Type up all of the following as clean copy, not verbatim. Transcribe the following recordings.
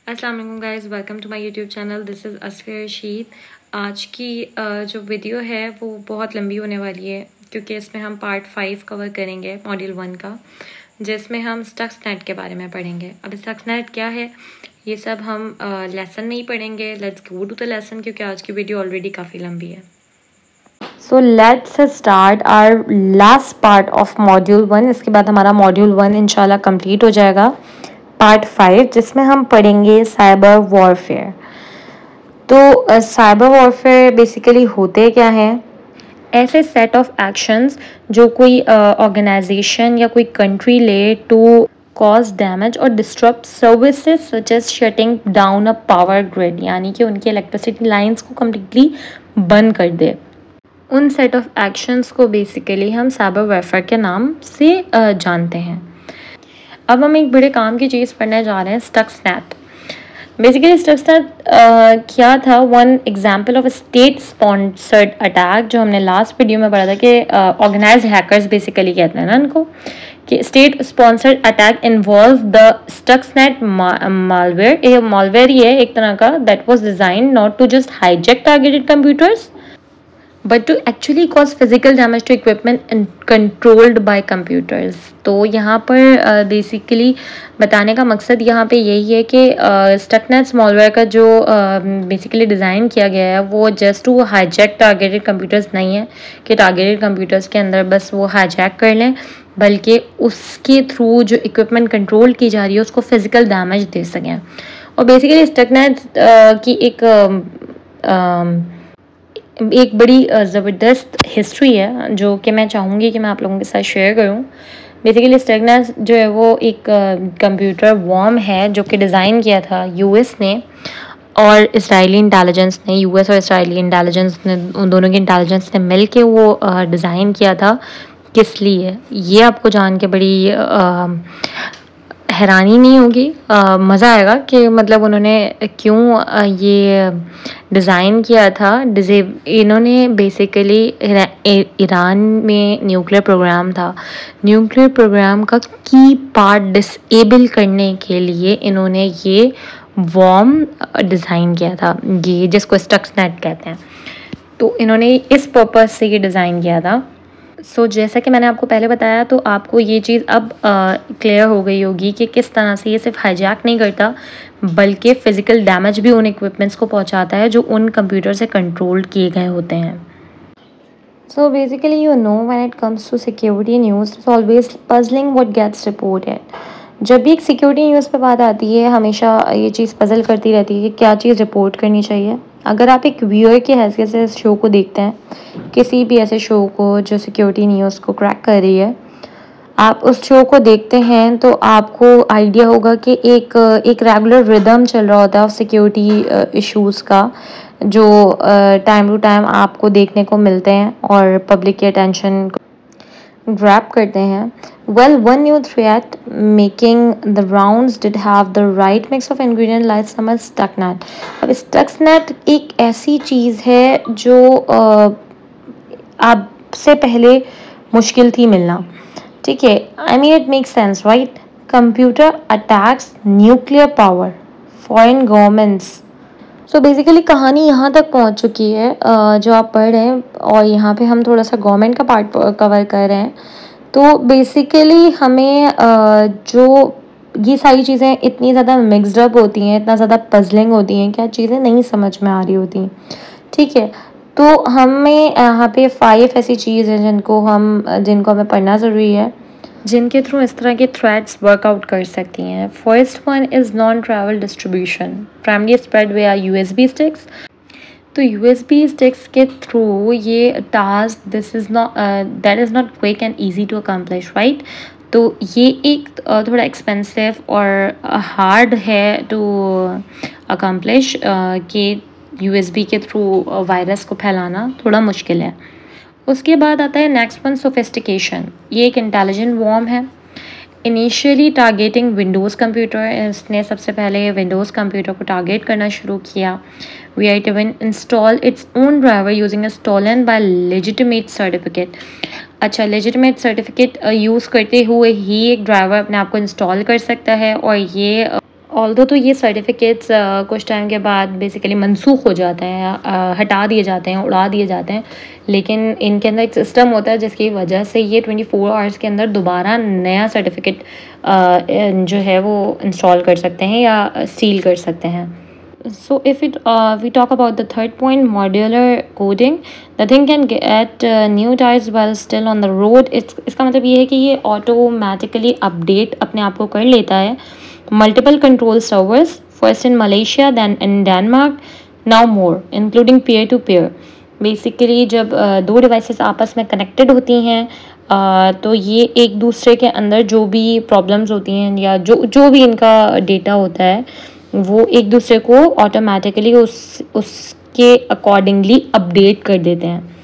अस्सलाम वालेकुम guys, welcome to my YouTube channel. This is Asfiya Rasheed. आज की जो वीडियो है वो बहुत लंबी होने वाली है क्योंकि इसमें हम पार्ट 5 कवर करेंगे मॉड्यूल 1 का, जिसमें हम स्टक्सनेट के बारे में पढ़ेंगे। अब स्टक्सनेट क्या है ये सब हम लेसन में ही पढ़ेंगे। Let's go to the lesson क्योंकि आज की वीडियो ऑलरेडी काफ़ी लंबी है। So let's start our last part of module 1। इसके बाद हमारा मॉड्यूल 1 इंशाल्लाह कंप्लीट हो जाएगा, पार्ट 5, जिसमें हम पढ़ेंगे साइबर वॉरफेयर। तो साइबर वॉरफेयर बेसिकली होते क्या हैं? ऐसे सेट ऑफ एक्शंस जो कोई ऑर्गेनाइजेशन या कोई कंट्री ले टू कॉज डैमेज और disturb services such as shutting down a power grid, यानी कि उनकी इलेक्ट्रिसिटी लाइंस को कम्प्लीटली बंद कर दे। उन सेट ऑफ एक्शंस को बेसिकली हम साइबर वॉरफेयर के नाम से जानते हैं। अब हम एक बड़े काम की चीज़ पढ़ने जा रहे हैं, स्टक्सनेट। बेसिकली स्टक्सनेट क्या था? One example of state sponsored attack, जो हमने लास्ट वीडियो में पढ़ा था कि ऑर्गेनाइज्ड हैकर्स बेसिकली कहते हैं ना इनको, कि state sponsored attack involved the Stuxnet malware. ये मालवेयर ही है एक तरह का, that was designed not to just hijack targeted computers but to actually cause physical damage to equipment controlled by computers. तो यहाँ पर बेसिकली बताने का मकसद यहाँ पे यही है कि स्टक्सनेट मॉलवेयर का जो बेसिकली डिज़ाइन किया गया है वो just to hijack targeted computers नहीं है कि टारगेटेड कंप्यूटर्स के अंदर बस वो हाईजैक कर लें, बल्कि उसके थ्रू जो इक्विपमेंट कंट्रोल की जा रही है उसको फिजिकल डैमेज दे सकें। और बेसिकली स्टक्सनेट की एक बड़ी ज़बरदस्त हिस्ट्री है जो कि मैं चाहूँगी कि मैं आप लोगों के साथ शेयर करूँ। बेसिकली स्टक्सनेट जो है वो एक कंप्यूटर वॉर्म है जो कि डिज़ाइन किया था यूएस ने और इसराइली इंटेलिजेंस ने। यूएस और इसराइली इंटेलिजेंस ने, उन दोनों की इंटेलिजेंस ने मिल के वो डिज़ाइन किया था। किस लिए, ये आपको जान के बड़ी हैरानी नहीं होगी, मज़ा आएगा कि मतलब उन्होंने क्यों ये डिज़ाइन किया था। इन्होंने बेसिकली ईरान में न्यूक्लियर प्रोग्राम था, न्यूक्लियर प्रोग्राम का की पार्ट डिसेबल करने के लिए इन्होंने ये वॉर्म डिज़ाइन किया था, ये जिसको स्टक्सनेट कहते हैं। तो इन्होंने इस पर्पस से ये डिज़ाइन किया था। सो जैसा कि मैंने आपको पहले बताया, तो आपको ये चीज़ अब क्लियर हो गई होगी कि किस तरह से ये सिर्फ हाईजैक नहीं करता बल्कि फ़िज़िकल डैमेज भी उन इक्विपमेंट्स को पहुंचाता है जो उन कंप्यूटर से कंट्रोल किए गए होते हैं। So basically you know when it comes to security news it's always puzzling what gets reported. जब भी एक सिक्योरिटी न्यूज़ पे बात आती है हमेशा ये चीज़ पजल करती रहती है कि क्या चीज़ रिपोर्ट करनी चाहिए। अगर आप एक व्यूअर की हैसियत से इस शो को देखते हैं, किसी भी ऐसे शो को जो सिक्योरिटी न्यूज़ को क्रैक कर रही है, आप उस शो को देखते हैं तो आपको आइडिया होगा कि एक रेगुलर रिदम चल रहा होता है सिक्योरिटी इश्यूज़ का, जो टाइम टू टाइम आपको देखने को मिलते हैं और पब्लिक की अटेंशन ग्रैब करते हैं। Well, one new threat making the rounds did have the right mix of ingredient like some Stuxnet। अब Stuxnet एक ऐसी चीज़ है जो आपसे पहले मुश्किल थी मिलना, ठीक है। I mean it makes sense, right? Computer attacks nuclear power, foreign governments। So basically कहानी यहाँ तक पहुँच चुकी है जो आप पढ़ रहे हैं, और यहाँ पे हम थोड़ा सा गवर्नमेंट का पार्ट कवर कर रहे हैं। तो बेसिकली हमें जो ये सारी चीज़ें इतनी ज़्यादा मिक्सड अप होती हैं, इतना ज़्यादा पजलिंग होती हैं, क्या चीज़ें नहीं समझ में आ रही होती, ठीक है। तो हमें यहाँ पे 5 ऐसी चीज़ हैं जिनको हमें पढ़ना ज़रूरी है, जिनके थ्रू इस तरह के थ्रेड्स वर्कआउट कर सकती हैं। First one is non trivial distribution, primary spread via USB sticks. तो यूएसबी स्टिक्स के थ्रू ये task that is not quick and easy to accomplish, right. तो ये एक थोड़ा एक्सपेंसिव और हार्ड है टू अकम्प्लिश कि यूएसबी के थ्रू वायरस को फैलाना थोड़ा मुश्किल है। उसके बाद आता है नेक्स्ट वन, सोफिस्टिकेशन। ये एक इंटेलिजेंट वॉर्म है, इनिशियली टारगेटिंग विंडोज़ कंप्यूटर। इसने सबसे पहले विंडोज़ कंप्यूटर को टारगेट करना शुरू किया। VI-7 install its own driver using a stolen by legitimate certificate. अच्छा, लेजिटिमेट सर्टिफिकेट यूज़ करते हुए ही एक ड्राइवर अपने आप को इंस्टॉल कर सकता है, और ये ऑल्दो तो ये सर्टिफिकेट्स कुछ टाइम के बाद बेसिकली मनसूख हो जाते हैं, हटा दिए जाते हैं, उड़ा दिए जाते हैं, लेकिन इनके अंदर एक सिस्टम होता है जिसकी वजह से ये 24 आवर्स के अंदर दोबारा नया सर्टिफिकेट जो है वो इंस्टॉल कर सकते हैं या सील कर सकते हैं. So if we talk about the third point, modular coding, the thing can get new types while still on the road. इसका मतलब ये है कि ये automatically update अपने आप को कर लेता है. Multiple control servers, first in Malaysia, then in Denmark, now more, including peer to peer. Basically जब दो डिवाइसेस आपस में कनेक्टेड होती हैं तो ये एक दूसरे के अंदर जो भी प्रॉब्लम्स होती हैं या जो भी इनका डेटा होता है वो एक दूसरे को ऑटोमेटिकली उसके अकॉर्डिंगली अपडेट कर देते हैं.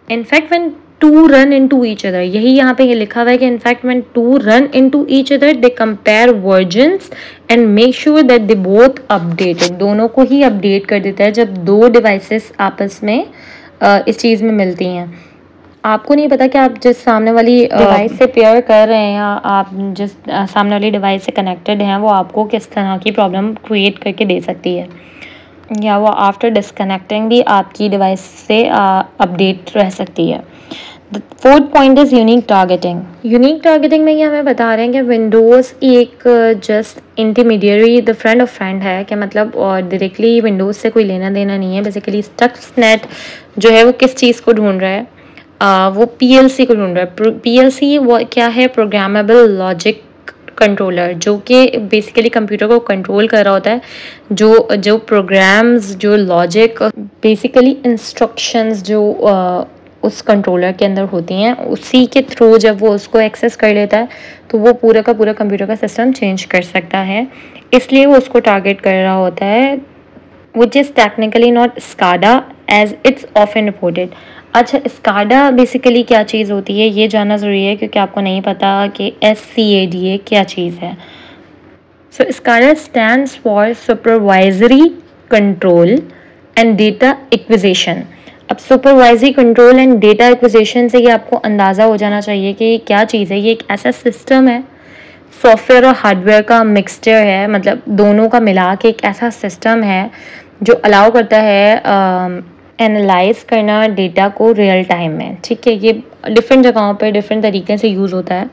In fact when two run into each other, यही यहाँ पे ये लिखा हुआ है कि in fact when two run into each other they compare versions and make sure that they both updated. दोनों को ही अपडेट कर देता है जब दो डिवाइसेस आपस में इस चीज़ में मिलती हैं. आपको नहीं पता कि आप जिस सामने वाली डिवाइस से पेयर कर रहे हैं या आप जिस सामने वाली डिवाइस से कनेक्टेड हैं वो आपको किस तरह की प्रॉब्लम क्रिएट करके दे सकती है, या वो आफ्टर डिस्कनेक्टिंग भी आपकी डिवाइस से अपडेट रह सकती है. The fourth point is unique targeting. Unique targeting में ये हमें बता रहे हैं कि विंडोज़ एक just intermediary the friend of friend है, कि मतलब और डायरेक्टली विंडोज़ से कोई लेना देना नहीं है. बेसिकली स्टक्सनेट जो है वो किस चीज़ को ढूंढ रहा है, वो PLC को ढूंढ रहा है. PLC वो क्या है, प्रोग्रामेबल लॉजिक कंट्रोलर, जो कि बेसिकली कंप्यूटर को कंट्रोल कर रहा होता है. जो प्रोग्राम्स, जो लॉजिक, बेसिकली इंस्ट्रक्शंस जो उस कंट्रोलर के अंदर होती हैं, उसी के थ्रू जब वो उसको एक्सेस कर लेता है तो वो पूरा का पूरा कंप्यूटर का सिस्टम चेंज कर सकता है. इसलिए वो उसको टारगेट कर रहा होता है, which is technically not SCADA as it's often reported. अच्छा, SCADA बेसिकली क्या चीज़ होती है ये जानना ज़रूरी है, क्योंकि आपको नहीं पता कि SCADA क्या चीज़ है. So SCADA stands for supervisory control and data acquisition. अब supervisory control and data acquisition से ये आपको अंदाज़ा हो जाना चाहिए कि क्या चीज़ है. ये एक ऐसा सिस्टम है, सॉफ्टवेयर और हार्डवेयर का मिक्सचर है, मतलब दोनों का मिला के एक ऐसा सिस्टम है जो अलाउ करता है एनालाइज करना डेटा को रियल टाइम में. ठीक है, ये डिफरेंट जगहों पर डिफरेंट तरीके से यूज़ होता है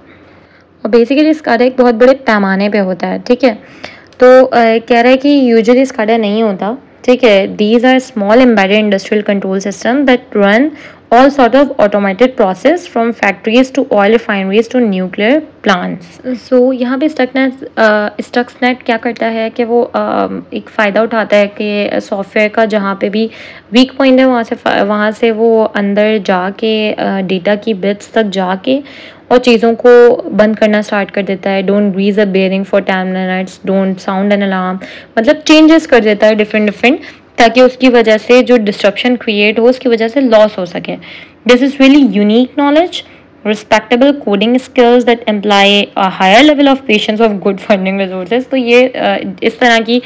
और बेसिकली SCADA एक बहुत बड़े पैमाने पे होता है. ठीक है, तो कह रहा है कि यूजुअली SCADA नहीं होता. ठीक है, these are small embedded industrial control system that run all sort of automated process from factories to oil refineries to nuclear plants. So यहाँ पे स्टक्सनेट क्या करता है कि वो एक फ़ायदा उठाता है कि सॉफ्टवेयर का जहाँ पे भी वीक पॉइंट है वहाँ से वो अंदर जाके डेटा की बिट्स तक जाके और चीज़ों को बंद करना स्टार्ट कर देता है. Don't grease a bearing for 10 minutes, don't sound an alarm, मतलब चेंजेस कर देता है डिफरेंट ताकि उसकी वजह से जो डिस्ट्रप्शन क्रिएट हो उसकी वजह से लॉस हो सके. This is really unique knowledge, respectable coding skills that employ a higher level of patience of good funding resources. तो ये इस तरह की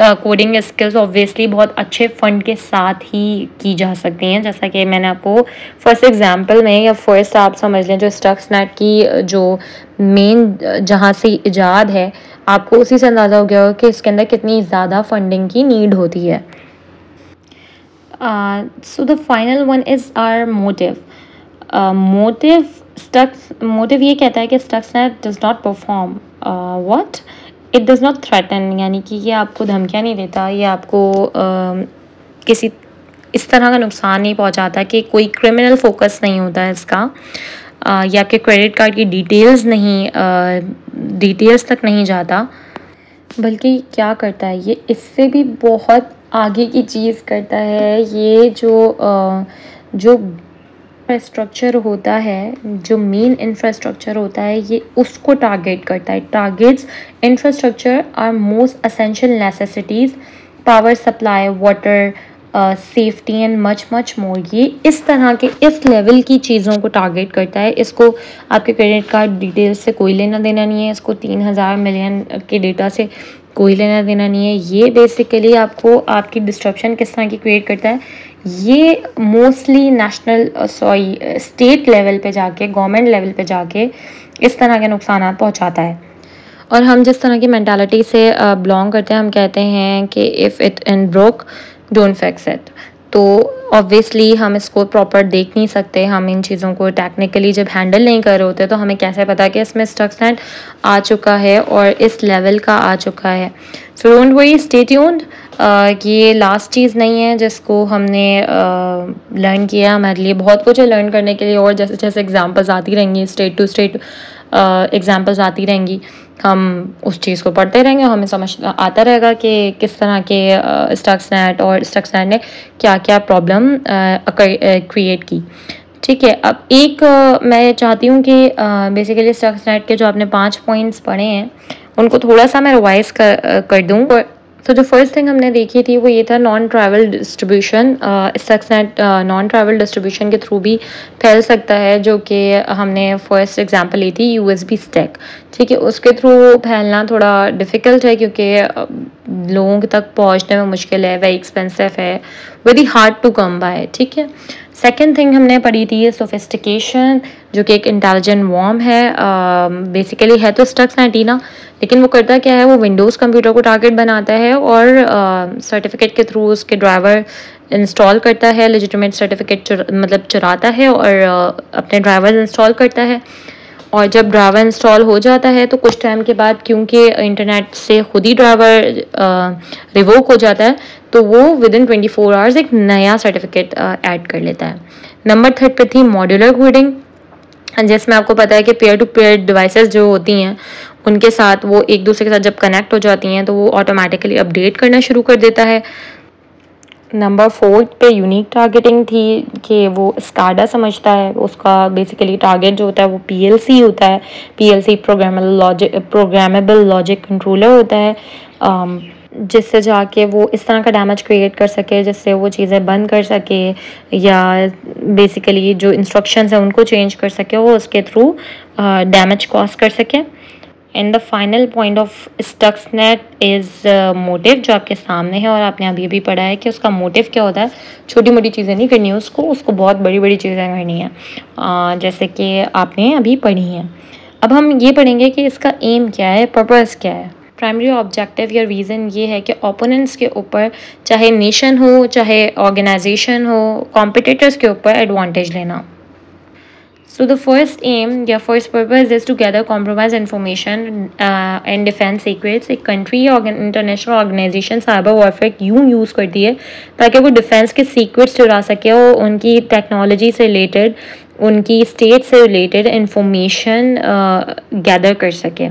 कोडिंग स्किल्स ऑब्वियसली बहुत अच्छे फंड के साथ ही की जा सकती हैं. जैसा कि मैंने आपको फर्स्ट एग्जांपल में या फर्स्ट आप समझ लें जो स्टक्सनेट की जो मेन जहाँ से इजाद है, आपको उसी से अंदाज़ा हो गया हो कि इसके अंदर कितनी ज़्यादा फंडिंग की नीड होती है. So the final one is our motive. Motive ये कहता है कि Stuxnet does not perform what? It does not threaten, यानी कि ये आपको धमकियाँ नहीं देता, ये आपको किसी इस तरह का नुकसान नहीं पहुंचाता कि कोई क्रिमिनल फोकस नहीं होता है इसका, या आपके क्रेडिट कार्ड की डिटेल्स तक नहीं जाता. बल्कि क्या करता है ये, इससे भी बहुत आगे की चीज़ करता है. ये जो इंफ्रास्ट्रक्चर होता है, जो मेन इंफ्रास्ट्रक्चर होता है, ये उसको टारगेट करता है. Targets infrastructure are most essential necessities, power supply, water, safety and much more. ये इस तरह के इस लेवल की चीज़ों को टारगेट करता है. इसको आपके क्रेडिट कार्ड डिटेल्स से कोई लेना देना नहीं है, इसको 3000 मिलियन के डेटा से कोई लेना देना नहीं है. ये बेसिकली आपको आपकी डिस्ट्रप्शन किस तरह की क्रिएट करता है, ये मोस्टली स्टेट लेवल पे जाके, गवर्नमेंट लेवल पे जाके इस तरह के नुकसान पहुंचाता है. और हम जिस तरह की मेंटालिटी से बिलोंग करते हैं, हम कहते हैं कि if it and broke don't fix it. तो ऑब्वियसली हम इसको प्रॉपर देख नहीं सकते, हम इन चीज़ों को टेक्निकली जब हैंडल नहीं कर रहे होते तो हमें कैसे पता कि इसमें स्टक्सनेट आ चुका है और इस लेवल का आ चुका है। So don't worry, stay tuned कि ये लास्ट चीज़ नहीं है जिसको हमने लर्न किया। हमारे लिए बहुत कुछ है लर्न करने के लिए, और जैसे जैसे एग्जांपल्स आती रहेंगी, स्टेट टू स्टेट एग्जांपल्स आती रहेंगी, हम उस चीज़ को पढ़ते रहेंगे, हमें समझ आता रहेगा कि किस तरह के स्टक्सनेट और स्टक्सनेट ने क्या क्या प्रॉब्लम क्रिएट की। ठीक है, अब एक मैं चाहती हूँ कि बेसिकली स्टक्सनेट के जो आपने 5 पॉइंट्स पढ़े हैं उनको थोड़ा सा मैं रिवाइज कर दूँ। तो जो फर्स्ट थिंग हमने देखी थी वो ये था non trivial distribution. Stuxnet non trivial distribution के थ्रू भी फैल सकता है, जो कि हमने फर्स्ट एग्जांपल ली थी यूएसबी स्टैक। ठीक है, उसके थ्रू फैलना थोड़ा डिफ़िकल्ट है क्योंकि लोगों तक पहुंचने में मुश्किल है, वेरी एक्सपेंसिव है, very hard to come by. ठीक है, सेकेंड थिंग हमने पढ़ी थी सोफिस्टिकेशन, जो कि एक इंटेलिजेंट वॉर्म है। बेसिकली है तो स्टक्सनेट ही ना, लेकिन वो करता क्या है, वो विंडोज़ कंप्यूटर को टारगेट बनाता है और सर्टिफिकेट के थ्रू उसके ड्राइवर इंस्टॉल करता है, लेजिटिमेट सर्टिफिकेट मतलब चुराता है और अपने ड्राइवर इंस्टॉल करता है। और जब ड्राइवर इंस्टॉल हो जाता है तो कुछ टाइम के बाद, क्योंकि इंटरनेट से खुद ही ड्राइवर रिवोक हो जाता है, तो वो विदिन 24 आवर्स एक नया सर्टिफिकेट ऐड कर लेता है। नंबर 3 पे थी मॉड्यूलर कोडिंग, जिसमें आपको पता है कि पेयर टू पेयर डिवाइसेस जो होती हैं उनके साथ वो एक दूसरे के साथ जब कनेक्ट हो जाती हैं तो वो ऑटोमेटिकली अपडेट करना शुरू कर देता है। नंबर 4 पे यूनिक टारगेटिंग थी कि वो स्काडा समझता है, उसका बेसिकली टारगेट जो होता है वो पीएलसी होता है। पीएलसी प्रोग्रामेबल लॉजिक कंट्रोलर होता है, जिससे जाके वो इस तरह का डैमेज क्रिएट कर सके जिससे वो चीज़ें बंद कर सके या बेसिकली जो इंस्ट्रक्शंस हैं उनको चेंज कर सके, वो उसके थ्रू डैमेज कॉज कर सके। And the final point of Stuxnet is motive, जो आपके सामने है और आपने अभी भी पढ़ा है कि उसका मोटिव क्या होता है। छोटी मोटी चीज़ें नहीं करनी है उसको बहुत बड़ी बड़ी चीज़ें करनी है, जैसे कि आपने अभी पढ़ी हैं। अब हम ये पढ़ेंगे कि इसका एम क्या है, पर्पस क्या है। प्राइमरी ऑब्जेक्टिव या रीज़न ये है कि ओपोनेंट्स के ऊपर, चाहे नेशन हो चाहे ऑर्गेनाइजेशन हो, कॉम्पिटिटर्स के ऊपर एडवांटेज लेना। So the first aim या first purpose is to gather compromise information and defense secrets। एक country या इंटरनेशनल ऑर्गेनाइजेशन साइबर वॉरफेयर क्यों यूज़ करती है, ताकि वो डिफेंस के सीक्रेट्स चुरा सके और उनकी टेक्नोलॉजी से रिलेटेड, उनकी स्टेट से रिलेटेड इंफॉर्मेशन गैदर कर सके।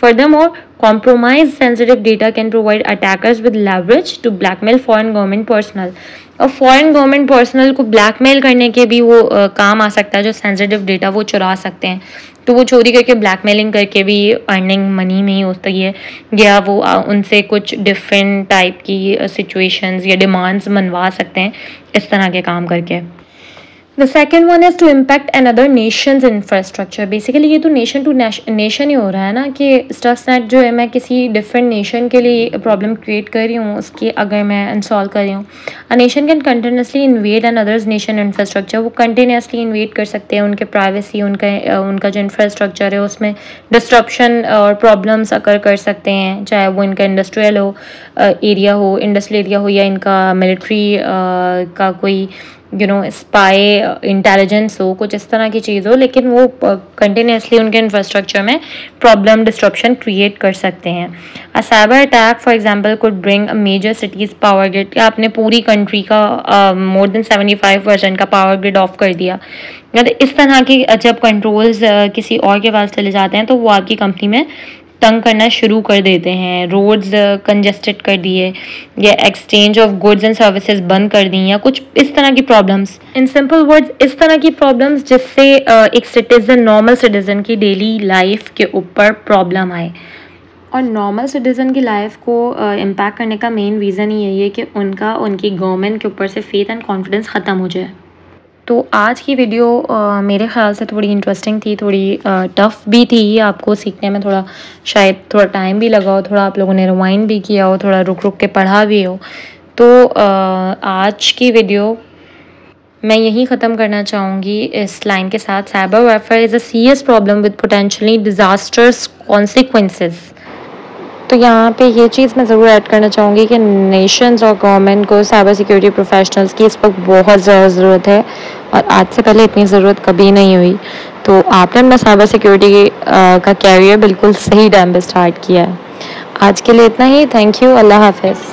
Furthermore, compromised sensitive data can provide attackers with leverage to blackmail foreign government personnel। और फॉरेन गवर्नमेंट पर्सनल को ब्लैकमेल करने के भी वो काम आ सकता है, जो सेंसिटिव डेटा वो चुरा सकते हैं। तो वो चोरी करके ब्लैकमेलिंग करके भी अर्निंग मनी में ही होती है, या वो उनसे कुछ डिफरेंट टाइप की सिचुएशंस या डिमांड्स मनवा सकते हैं इस तरह के काम करके। The second one is to impact another nation's infrastructure। Basically ये तो नेशन टू नेशन ही हो रहा है ना, कि स्टक्सनेट जो है मैं किसी डिफरेंट नेशन के लिए प्रॉब्लम क्रिएट कर रही हूँ, उसकी अगर मैं इंस्टॉल कर रही हूँ। A nation can continuously invade an others nation infrastructure. वो कंटिन्यूसली इन्वेड कर सकते हैं, उनके प्राइवेसी, उनका जो इंफ्रास्ट्रक्चर है उसमें डिस्ट्रप्शन और प्रॉब्लम्स अकर कर सकते हैं, चाहे वो इनका इंडस्ट्रियल एरिया हो, इंडस्ट्रियल एरिया हो, या इनका मिलिट्री का कोई स्पाई इंटेलिजेंस हो, कुछ इस तरह की चीज़ हो, लेकिन वो कंटिन्यूसली उनके इंफ्रास्ट्रक्चर में प्रॉब्लम डिस्ट्रप्शन क्रिएट कर सकते हैं। A cyber attack for example could bring a major city's power grid. आपने पूरी कंट्री का मोर देन 75% का पावर ग्रिड ऑफ कर दिया। इस तरह की जब कंट्रोल्स किसी और के पास चले जाते हैं तो वो आपकी कंपनी में तंग करना शुरू कर देते हैं, रोड्स कंजेस्टेड कर दिए, या exchange of goods and services बंद कर दी, या कुछ इस तरह की प्रॉब्लम्स। इन सिंपल वर्ड्स, इस तरह की प्रॉब्लम्स जिससे एक सिटीजन, नॉर्मल सिटीजन की डेली लाइफ के ऊपर प्रॉब्लम आए। और नॉर्मल सिटीज़न की लाइफ को इम्पैक्ट करने का मेन रीज़न ही यही है कि उनकी गवर्नमेंट के ऊपर से फेथ एंड कॉन्फिडेंस ख़त्म हो जाए। तो आज की वीडियो मेरे ख़्याल से थोड़ी इंटरेस्टिंग थी, थोड़ी टफ़ भी थी, आपको सीखने में शायद थोड़ा टाइम भी लगा हो, थोड़ा आप लोगों ने रिवाइंड भी किया हो, थोड़ा रुक रुक के पढ़ा भी हो। तो आज की वीडियो मैं यहीं ख़त्म करना चाहूँगी इस लाइन के साथ। Cyber warfare is a serious problem with potentially disasters consequences. तो यहाँ पे ये चीज़ मैं ज़रूर ऐड करना चाहूँगी कि नेशंस और गवर्नमेंट को साइबर सिक्योरिटी प्रोफेशनल्स की इस वक्त बहुत ज़्यादा ज़रूरत है, और आज से पहले इतनी ज़रूरत कभी नहीं हुई। तो आपने अपना साइबर सिक्योरिटी का कैरियर बिल्कुल सही टाइम पे स्टार्ट किया है। आज के लिए इतना ही। Thank you. अल्लाह हाफ़िज़।